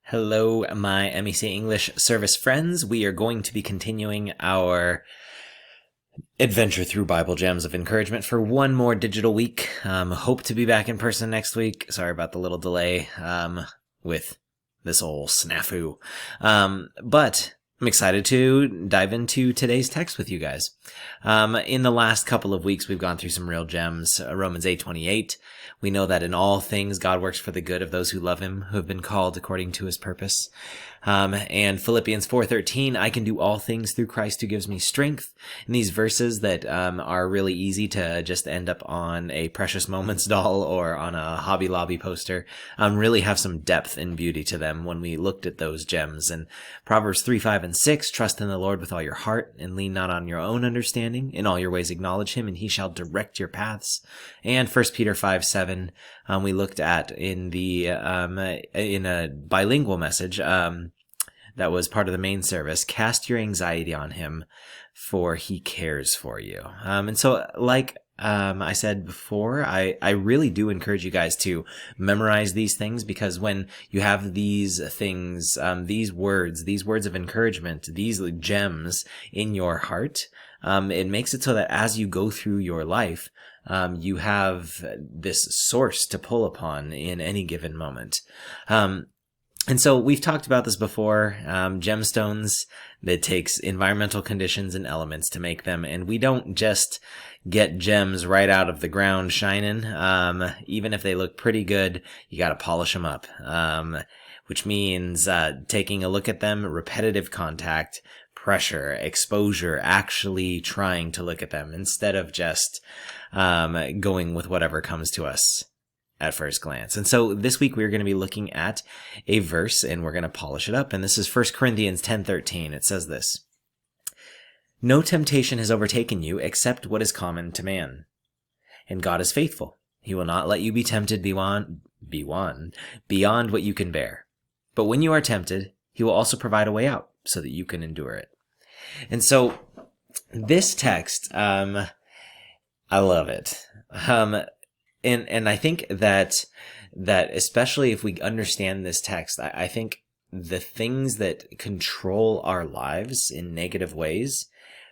Hello, my MEC English service friends. We are going to be continuing our adventure through Bible Gems of Encouragement for one more digital week. Hope to be back in person next week. Sorry about the little delay with this old snafu. But I'm excited to dive into today's text with you guys. In the last couple of weeks, we've gone through some real gems. Romans 8:28. We know that in all things, God works for the good of those who love him, who have been called according to his purpose. And Philippians 4:13, I can do all things through Christ who gives me strength. And these verses that are really easy to just end up on a Precious Moments doll or on a Hobby Lobby poster really have some depth and beauty to them when we looked at those gems. And Proverbs 3:5-6, trust in the Lord with all your heart and lean not on your own understanding. In all your ways acknowledge him and he shall direct your paths. And 1 Peter 5:7, we looked at in the in a bilingual message that was part of the main service. Cast your anxiety on him, for he cares for you. And so, like I said before, I really do encourage you guys to memorize these things, because when you have these things, these words of encouragement, these gems in your heart, it makes it so that as you go through your life, you have this source to pull upon in any given moment. And so we've talked about this before, gemstones, that takes environmental conditions and elements to make them. And we don't just get gems right out of the ground shining. Even if they look pretty good, you got to polish them up. Which means, taking a look at them, repetitive contact, pressure, exposure, actually trying to look at them instead of just, going with whatever comes to us at first glance. And so this week we're going to be looking at a verse and we're going to polish it up. And this is 1 Corinthians 10:13. It says this: no temptation has overtaken you except what is common to man. And God is faithful. He will not let you be tempted beyond what you can bear. But when you are tempted, he will also provide a way out so that you can endure it. And so this text, I love it. And I think that especially if we understand this text, I think the things that control our lives in negative ways,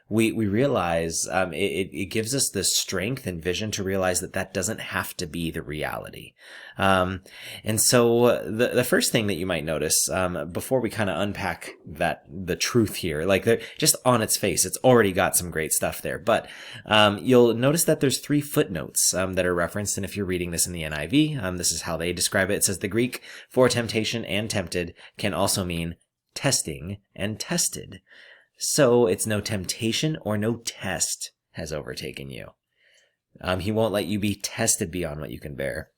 we realize it gives us the strength and vision to realize that doesn't have to be the reality. And so the first thing that you might notice, before we kind of unpack the truth here, like just on its face, it's already got some great stuff there. But you'll notice that there's 3 footnotes that are referenced. And if you're reading this in the NIV, this is how they describe it. It says the Greek for temptation and tempted can also mean testing and tested. So it's no temptation or no test has overtaken you. He won't let you be tested beyond what you can bear.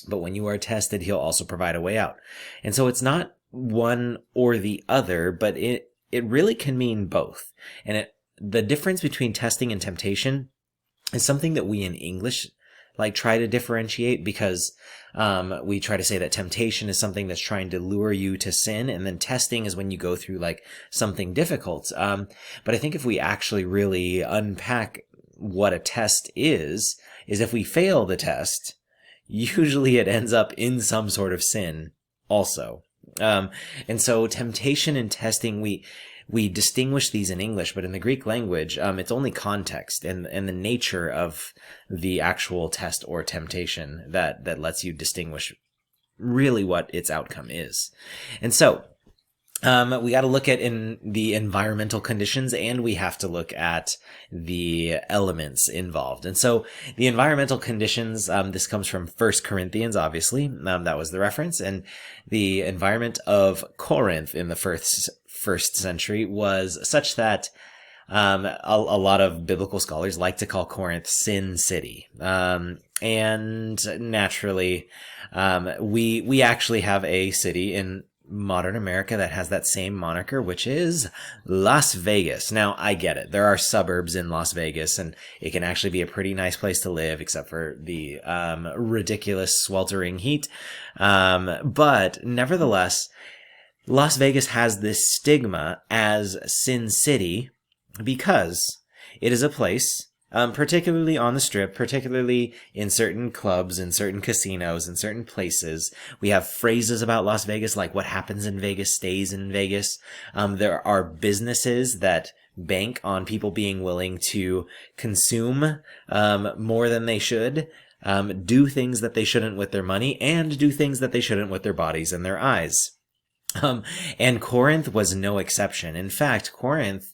But when you are tested, he'll also provide a way out. And so it's not one or the other, but it really can mean both. And the difference between testing and temptation is something that we in English try to differentiate, because we try to say that temptation is something that's trying to lure you to sin, and then testing is when you go through something difficult. But I think if we actually really unpack what a test is if we fail the test, usually it ends up in some sort of sin also. And so temptation and testing, we distinguish these in English, but in the Greek language, it's only context and the nature of the actual test or temptation that lets you distinguish really what its outcome is. And so, we got to look at in the environmental conditions, and we have to look at the elements involved. And so the environmental conditions, this comes from 1 Corinthians, obviously, that was the reference. And the environment of Corinth in the first century was such that a lot of biblical scholars like to call Corinth Sin City. And naturally, we actually have a city in modern America that has that same moniker, which is Las Vegas. Now, I get it. There are suburbs in Las Vegas, and it can actually be a pretty nice place to live, except for the ridiculous sweltering heat. But nevertheless, Las Vegas has this stigma as Sin City because it is a place particularly on the Strip, particularly in certain clubs, in certain casinos, in certain places. We have phrases about Las Vegas like what happens in Vegas stays in Vegas. There are businesses that bank on people being willing to consume more than they should, do things that they shouldn't with their money, and do things that they shouldn't with their bodies and their eyes. And Corinth was no exception. In fact, Corinth,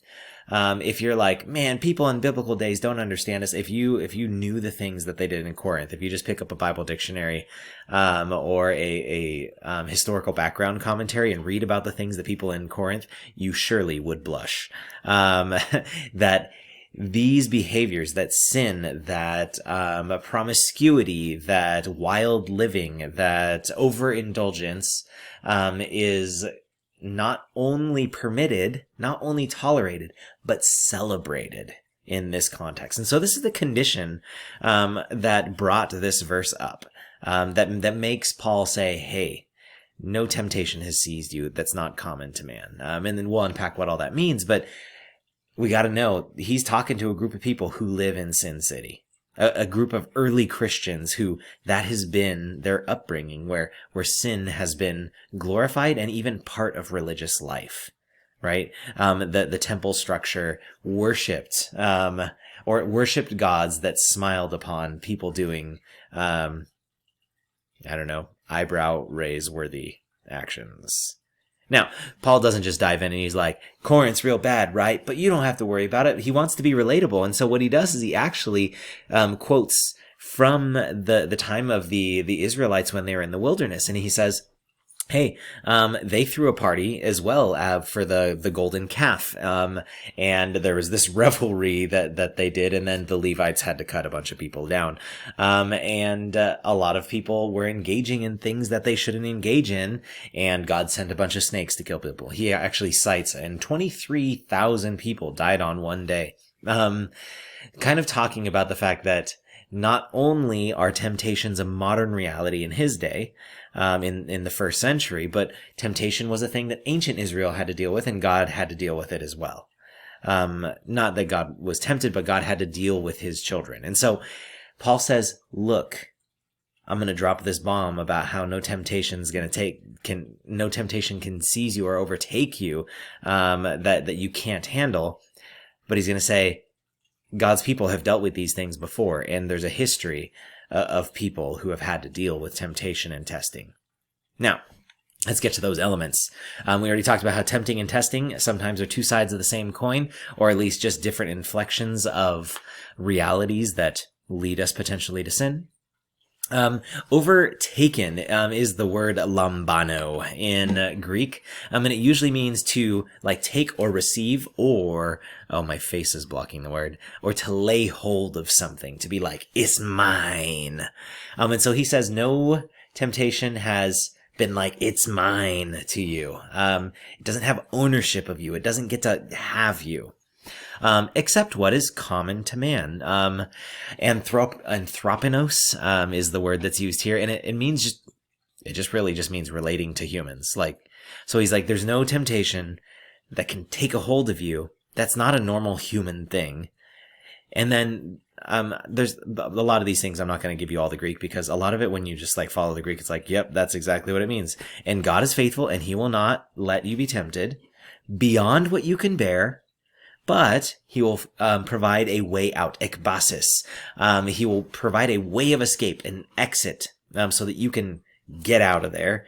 if you're like, man, people in biblical days don't understand us. If you knew the things that they did in Corinth, if you just pick up a Bible dictionary, or a historical background commentary and read about the things that people in Corinth, you surely would blush. That these behaviors, that sin, that promiscuity, that wild living, that overindulgence, is not only permitted, not only tolerated, but celebrated in this context. And so this is the condition that brought this verse up, that makes Paul say, hey, no temptation has seized you that's not common to man. And then we'll unpack what all that means, but we got to know he's talking to a group of people who live in Sin City. A group of early Christians who that has been their upbringing, where sin has been glorified and even part of religious life, right? The temple structure worshipped gods that smiled upon people doing, eyebrow raise worthy actions. Now, Paul doesn't just dive in and he's like, Corinth's real bad, right? But you don't have to worry about it. He wants to be relatable. And so what he does is he actually quotes from the time of the Israelites when they were in the wilderness. And he says, hey, they threw a party as well for the golden calf. And there was this revelry that they did. And then the Levites had to cut a bunch of people down. And a lot of people were engaging in things that they shouldn't engage in. And God sent a bunch of snakes to kill people. He actually cites, and 23,000 people died on one day. Kind of talking about the fact that not only are temptations a modern reality in his day, in the first century, but temptation was a thing that ancient Israel had to deal with, and God had to deal with it as well. Not that God was tempted, but God had to deal with his children. And so Paul says, look, I'm going to drop this bomb about how no temptation can seize you or overtake you, that you can't handle. But he's going to say, God's people have dealt with these things before, and there's a history of people who have had to deal with temptation and testing. Now, let's get to those elements. We already talked about how tempting and testing sometimes are two sides of the same coin, or at least just different inflections of realities that lead us potentially to sin. Overtaken is the word lambano in Greek, and it usually means to like take or receive, or my face is blocking the word, or to lay hold of something, to be like, it's mine. And so he says no temptation has been like, it's mine to you. It doesn't have ownership of you. It doesn't get to have you. Except what is common to man. Anthropinos, is the word that's used here, and it means it just really means relating to humans. So he's like, there's no temptation that can take a hold of you. That's not a normal human thing. And then, there's a lot of these things. I'm not going to give you all the Greek, because a lot of it, when you just follow the Greek, it's like, yep, that's exactly what it means. And God is faithful, and he will not let you be tempted beyond what you can bear, but he will provide a way out, ekbasis. He will provide a way of escape, an exit, so that you can get out of there,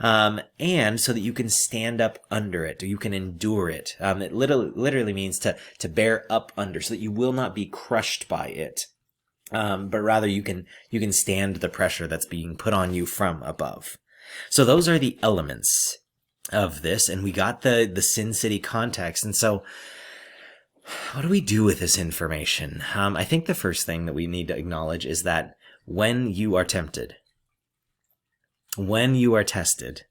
and so that you can stand up under it, or you can endure it. It literally means to bear up under, so that you will not be crushed by it, but rather you can stand the pressure that's being put on you from above. So those are the elements of this, and we got the Sin City context, and so what do we do with this information? I think the first thing that we need to acknowledge is that when you are tempted, when you are tested,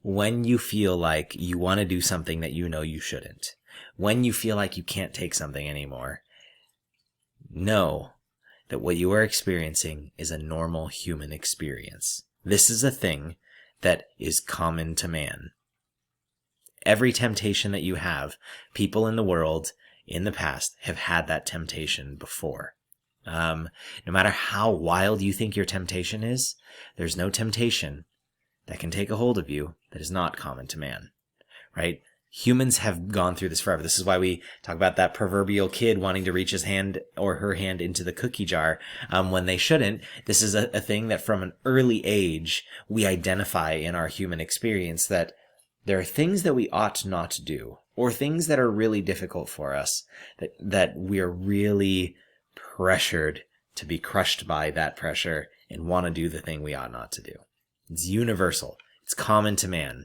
when you feel like you want to do something that you know you shouldn't, when you feel like you can't take something anymore, know that what you are experiencing is a normal human experience. This is a thing that is common to man. Every temptation that you have, people in the world, in the past have had that temptation before. No matter how wild you think your temptation is, there's no temptation that can take a hold of you that is not common to man, right? Humans have gone through this forever. This is why we talk about that proverbial kid wanting to reach his hand or her hand into the cookie jar when they shouldn't. This is a thing that from an early age we identify in our human experience, that there are things that we ought not to do, or things that are really difficult for us, that we are really pressured to be crushed by that pressure and want to do the thing we ought not to do. It's universal. It's common to man.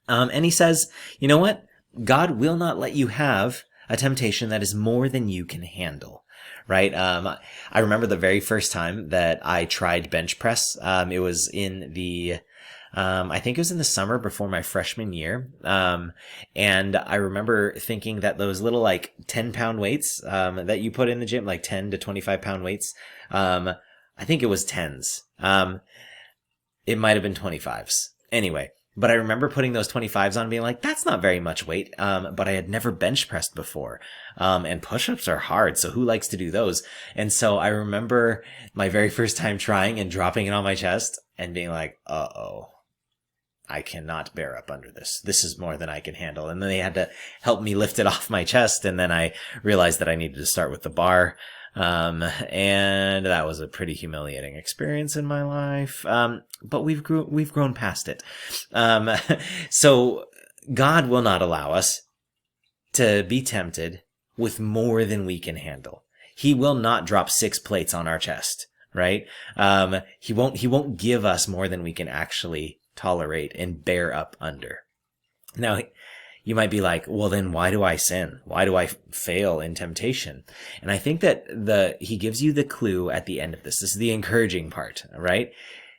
And he says, you know what? God will not let you have a temptation that is more than you can handle, right? I remember the very first time that I tried bench press. It was in I think it was in the summer before my freshman year. And I remember thinking that those little 10-pound weights, that you put in the gym, 10 to 25-pound weights, I think it was 10s. It might have been 25s. Anyway. But I remember putting those 25s on and being like, that's not very much weight. But I had never bench pressed before. And push-ups are hard. So who likes to do those? And so I remember my very first time trying and dropping it on my chest and being like, uh-oh, I cannot bear up under this. This is more than I can handle. And then they had to help me lift it off my chest. And then I realized that I needed to start with the bar. And that was a pretty humiliating experience in my life. But we've grown past it. So God will not allow us to be tempted with more than we can handle. He will not drop 6 plates on our chest, right? He won't give us more than we can actually tolerate and bear up under. Now, you might be like, well, then why do I sin? Why do I fail in temptation? And I think that he gives you the clue at the end of this. This is the encouraging part, right?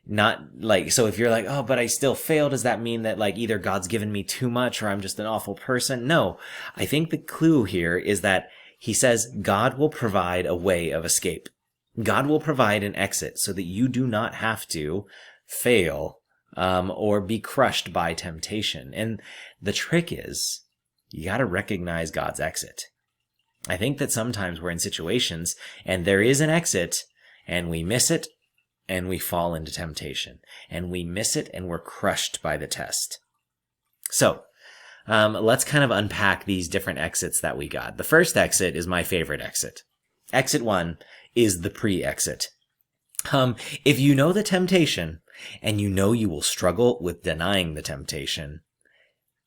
Not so if you're like, oh, but I still fail, does that mean that either God's given me too much or I'm just an awful person? No, I think the clue here is that he says God will provide a way of escape. God will provide an exit so that you do not have to fail or be crushed by temptation. And the trick is, you got to recognize God's exit. I think that sometimes we're in situations and there is an exit and we miss it and we fall into temptation, and we miss it and we're crushed by the test. So, let's kind of unpack these different exits that we got. The first exit is my favorite exit. Exit 1 is the pre-exit. If you know the temptation and you know you will struggle with denying the temptation,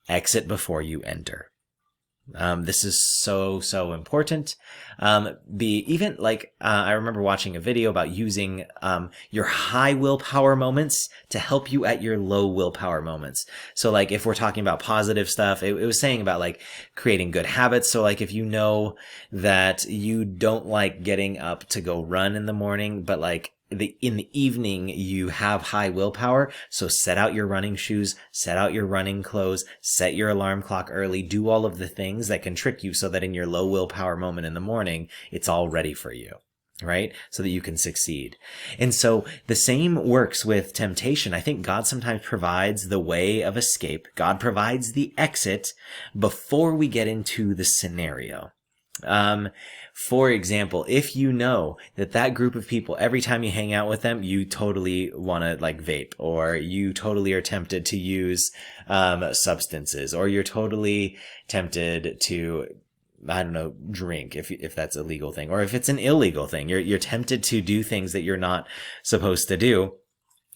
exit before you enter. This is so important. I remember watching a video about using, your high willpower moments to help you at your low willpower moments. So if we're talking about positive stuff, it was saying about creating good habits. So if you know that you don't like getting up to go run in the morning, but in the evening you have high willpower, so set out your running shoes, set out your running clothes, set your alarm clock early, do all of the things that can trick you so that in your low willpower moment in the morning, it's all ready for you, right? So that you can succeed. And so the same works with temptation. I think God sometimes provides the way of escape. God provides the exit before we get into the scenario. For example, if you know that group of people, every time you hang out with them, you totally want to vape, or you totally are tempted to use substances, or you're totally tempted to, I don't know, drink if that's a legal thing, or if it's an illegal thing, you're tempted to do things that you're not supposed to do.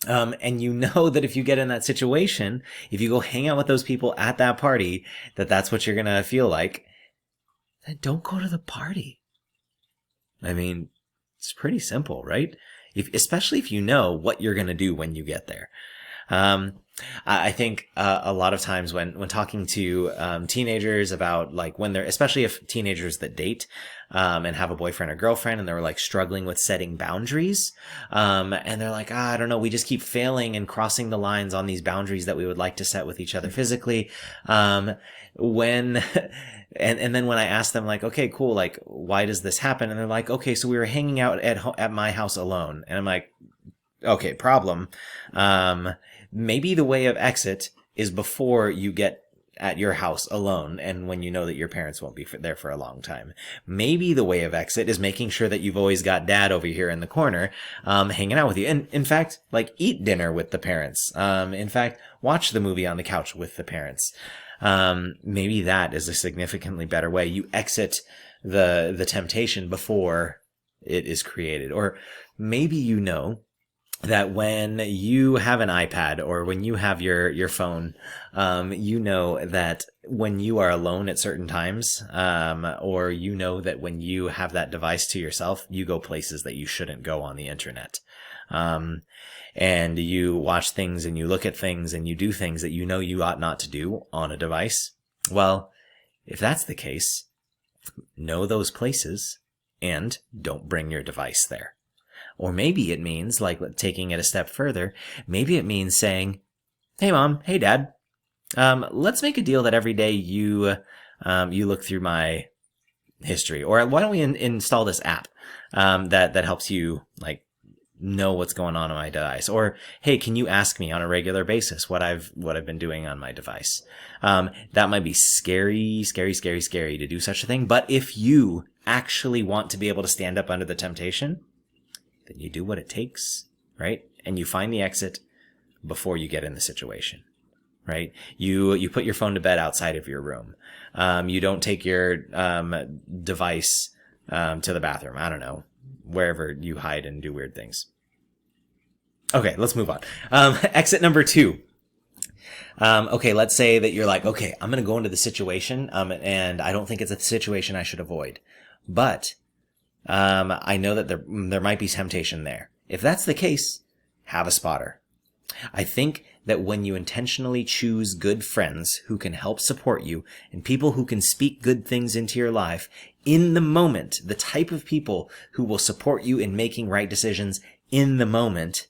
And you know that if you get in that situation, if you go hang out with those people at that party, that's what you're going to feel like, then don't go to the party. I mean, it's pretty simple, right? Especially if you know what you're going to do when you get there. I think a lot of times when talking to teenagers about when they're, especially if teenagers that date and have a boyfriend or girlfriend and they're struggling with setting boundaries, and they're like, I don't know, we just keep failing and crossing the lines on these boundaries that we would like to set with each other physically. And then when I ask them okay, cool, why does this happen? And they're like, okay, so we were hanging out at my house alone. And I'm like, okay, problem. Maybe the way of exit is before you get at your house alone and when you know that your parents won't be there for a long time. Maybe the way of exit is making sure that you've always got dad over here in the corner, hanging out with you. And in fact, like eat dinner with the parents. In fact, watch the movie on the couch with the parents. Maybe that is a significantly better way. You exit the temptation before it is created. Or maybe you know that when you have an iPad or when you have your phone, you know that when you are alone at certain times, or you know that when you have that device to yourself, you go places that you shouldn't go on the internet. And you watch things and you look at things and you do things that you know you ought not to do on a device. Well, if that's the case, know those places and don't bring your device there. Or maybe it means, like taking it a step further, maybe it means saying, hey mom, hey dad, let's make a deal that every day you look through my history. Or why don't we install this app that helps you like know what's going on my device? Or hey, can you ask me on a regular basis what I've been doing on my device? That might be scary to do such a thing. But if you actually want to be able to stand up under the temptation, then you do what it takes, right? And you find the exit before you get in the situation, right? You put your phone to bed outside of your room. You don't take your device to the bathroom. I don't know, wherever you hide and do weird things. Okay, let's move on. Exit number 2. Okay, let's say that you're like, okay, I'm going to go into the situation, and I don't think it's a situation I should avoid. But I know that there might be temptation there. If that's the case, have a spotter. I think that when you intentionally choose good friends who can help support you and people who can speak good things into your life in the moment, the type of people who will support you in making right decisions in the moment,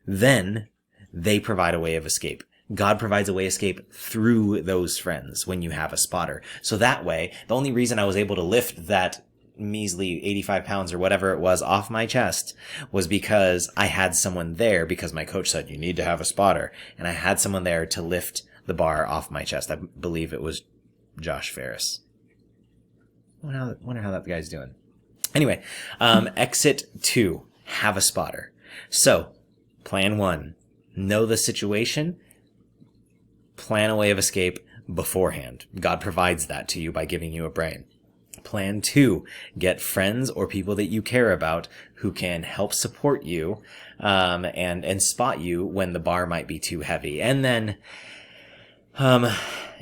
then they provide a way of escape. God provides a way of escape through those friends when you have a spotter. So that way, the only reason I was able to lift that measly 85 pounds or whatever it was off my chest was because I had someone there, because my coach said, you need to have a spotter. And I had someone there to lift the bar off my chest. I believe it was Josh Ferris. Wonder how that guy's doing. Anyway, exit 2, have a spotter. So, plan 1, know the situation, plan a way of escape beforehand. God provides that to you by giving you a brain. Plan 2, get friends or people that you care about who can help support you, and spot you when the bar might be too heavy. And then,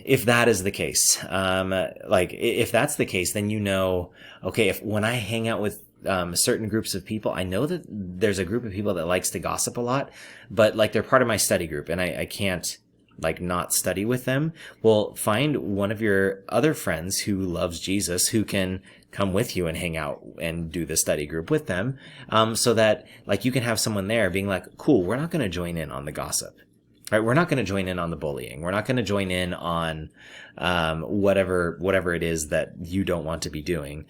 if that is the case, if that's the case, then you know, okay, when I hang out with certain groups of people, I know that there's a group of people that likes to gossip a lot, but like they're part of my study group and I can't like not study with them. Well, find one of your other friends who loves Jesus who can come with you and hang out and do the study group with them. So that like you can have someone there being like, cool, we're not going to join in on the gossip, right? We're not going to join in on the bullying. We're not going to join in on, whatever it is that you don't want to be doing.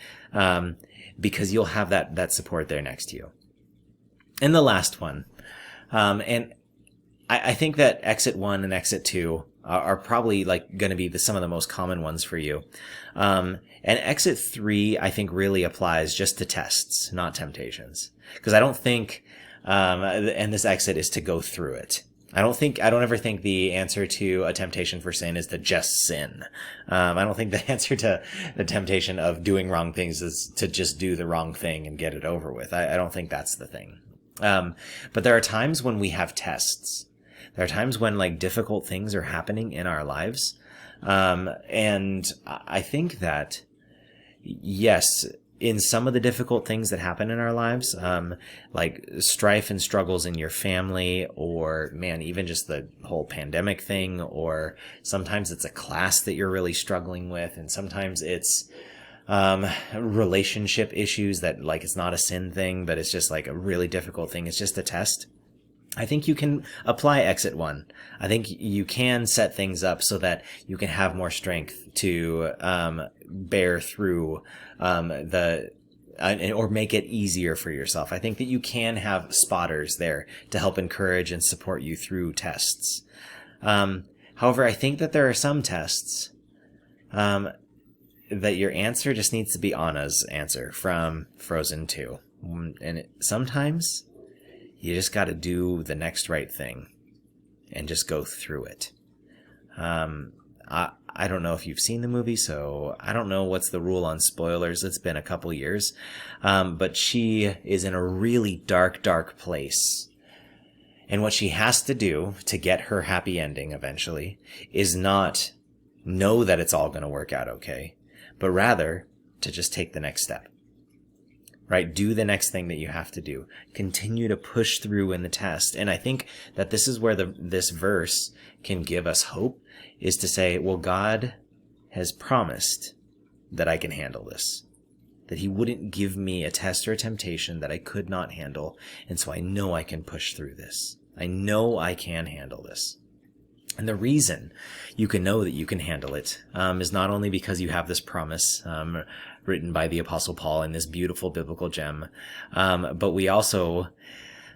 Because you'll have that support there next to you. And the last one, and I think that exit 1 and exit 2 are probably like going to be some of the most common ones for you. And exit 3, I think really applies just to tests, not temptations. Because I don't think, and this exit is to go through it. I don't ever think the answer to a temptation for sin is to just sin. I don't think the answer to the temptation of doing wrong things is to just do the wrong thing and get it over with. I don't think that's the thing. But there are times when we have tests. There are times when like difficult things are happening in our lives. And I think that, yes, in some of the difficult things that happen in our lives, like strife and struggles in your family, or man, even just the whole pandemic thing, or sometimes it's a class that you're really struggling with, and sometimes it's relationship issues that like it's not a sin thing, but it's just like a really difficult thing. It's just a test. I think you can apply exit 1. I think you can set things up so that you can have more strength to bear through or make it easier for yourself. I think that you can have spotters there to help encourage and support you through tests. However, I think that there are some tests that your answer just needs to be Anna's answer from Frozen 2. And sometimes you just got to do the next right thing and just go through it. I don't know if you've seen the movie, so I don't know what's the rule on spoilers. It's been a couple years. But she is in a really dark, dark place. And what she has to do to get her happy ending eventually is not know that it's all going to work out okay, but rather to just take the next step. Right? Do the next thing that you have to do. Continue to push through in the test. And I think that this is where this verse can give us hope, is to say, well, God has promised that I can handle this. That he wouldn't give me a test or a temptation that I could not handle. And so I know I can push through this. I know I can handle this. And the reason you can know that you can handle it is not only because you have this promise written by the Apostle Paul in this beautiful biblical gem, but we also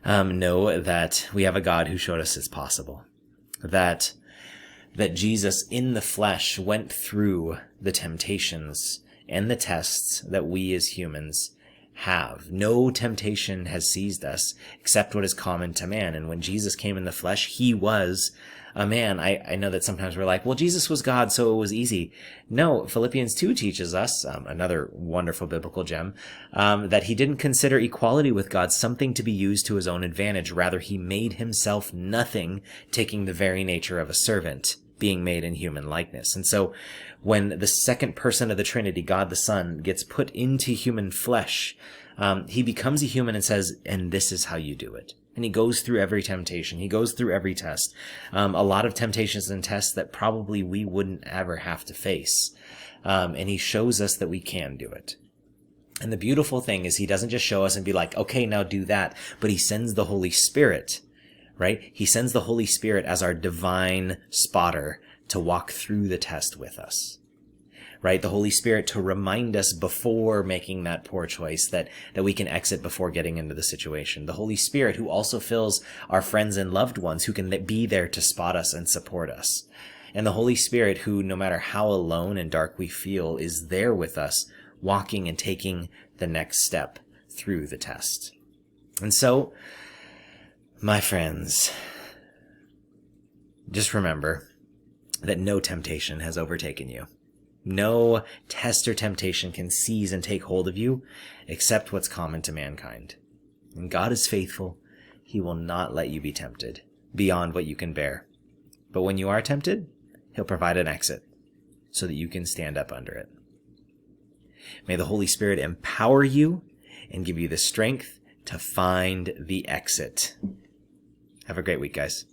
know that we have a God who showed us it's possible. That Jesus in the flesh went through the temptations and the tests that we as humans have. No temptation has seized us except what is common to man. And when Jesus came in the flesh, he was a man. I know that sometimes we're like, well, Jesus was God, so it was easy. No, Philippians 2 teaches us, another wonderful biblical gem, that he didn't consider equality with God something to be used to his own advantage. Rather, he made himself nothing, taking the very nature of a servant, being made in human likeness. And so when the second person of the Trinity, God the Son, gets put into human flesh, he becomes a human and says, and this is how you do it. And he goes through every temptation. He goes through every test. A lot of temptations and tests that probably we wouldn't ever have to face. And he shows us that we can do it. And the beautiful thing is he doesn't just show us and be like, okay, now do that. But he sends the Holy Spirit, right? He sends the Holy Spirit as our divine spotter to walk through the test with us. Right? The Holy Spirit to remind us before making that poor choice that we can exit before getting into the situation. The Holy Spirit who also fills our friends and loved ones who can be there to spot us and support us. And the Holy Spirit who, no matter how alone and dark we feel, is there with us, walking and taking the next step through the test. And so, my friends, just remember that no temptation has overtaken you. No test or temptation can seize and take hold of you except what's common to mankind. And God is faithful. He will not let you be tempted beyond what you can bear. But when you are tempted, he'll provide an exit so that you can stand up under it. May the Holy Spirit empower you and give you the strength to find the exit. Have a great week, guys.